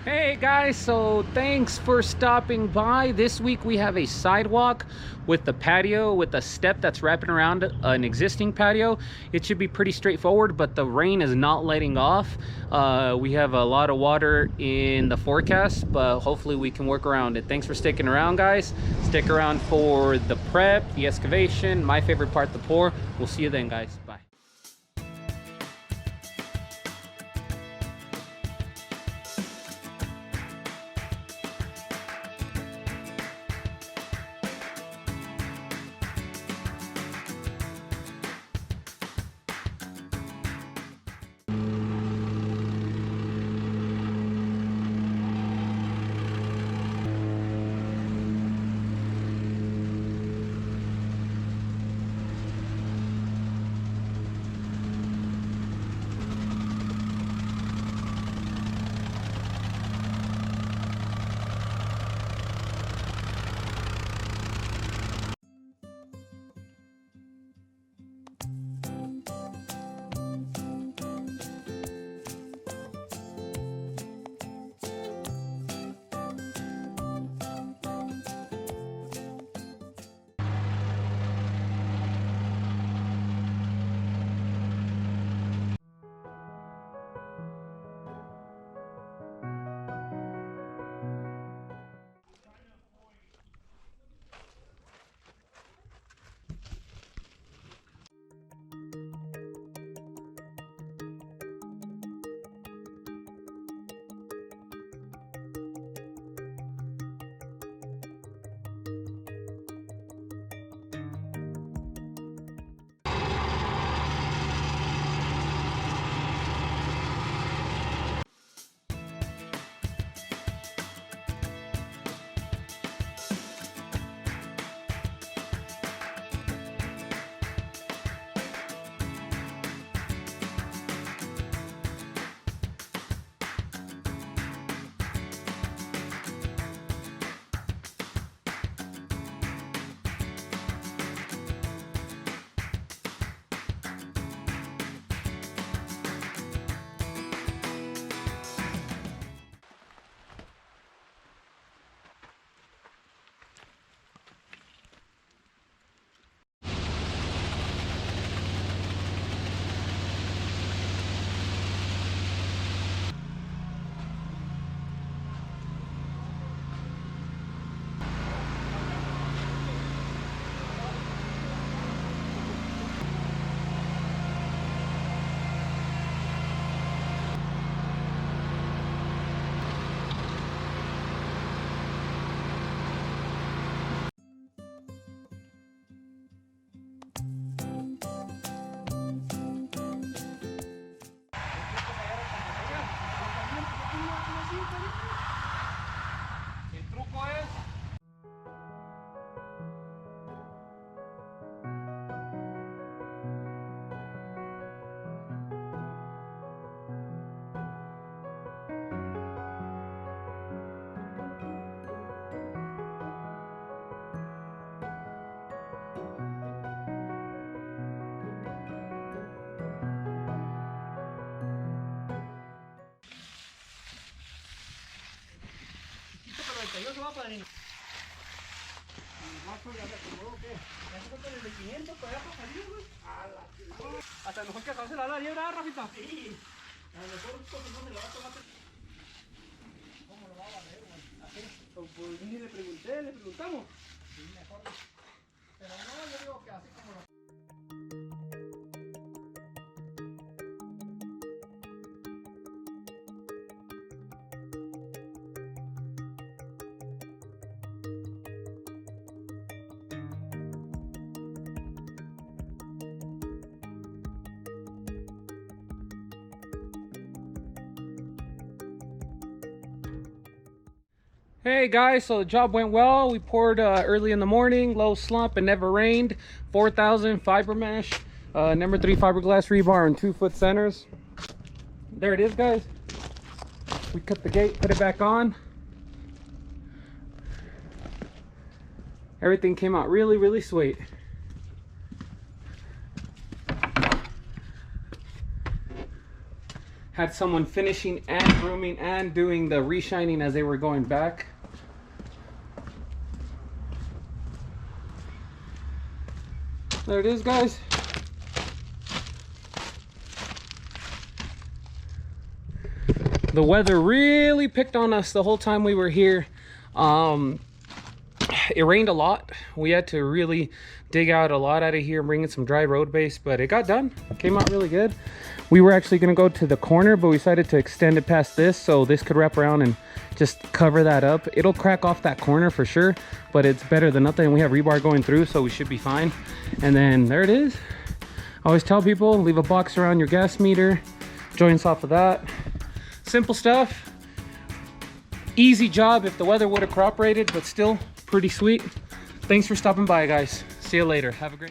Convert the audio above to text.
Hey guys, so thanks for stopping by. This week we have a sidewalk with the patio with a step that's wrapping around an existing patio. It should be pretty straightforward, but the rain is not letting off. We have a lot of water in the forecast, but hopefully we can work around it. Thanks for sticking around, guys. Stick around for the prep, the excavation, my favorite part, the pour. We'll see you then, guys. Bye. El truco es pero el taller se va para el macho ya me acomodó que ya se corta el de 500 para allá para salir, güey. Hasta mejor que acabarse la liebre, ¿verdad, Rafita? Sí. A lo mejor porque no se le va a tomar. ¿Cómo lo va a barrer, güey? Así. Pues ni le pregunté, le preguntamos. Sí, mejor. Pero no, yo digo que así como lo... Hey guys, so the job went well. We poured early in the morning, low slump, and never rained. 4,000 fiber mesh, number 3 fiberglass rebar, and 2-foot centers. There it is, guys. We cut the gate, put it back on. Everything came out really sweet. Had someone finishing and grooming and doing the reshining as they were going back. There it is, guys. The weather really picked on us the whole time we were here. It rained a lot. We had to really dig out a lot out of here, bring in some dry road base, but it got done. It came out really good. We were actually going to go to the corner, but we decided to extend it past this so this could wrap around and just cover that up. It'll crack off that corner for sure, but it's better than nothing. We have rebar going through, so we should be fine. And then there it is. I always tell people, leave a box around your gas meter, joints off of that. Simple stuff. Easy job if the weather would have cooperated, but still pretty sweet. Thanks for stopping by, guys. See you later. Have a great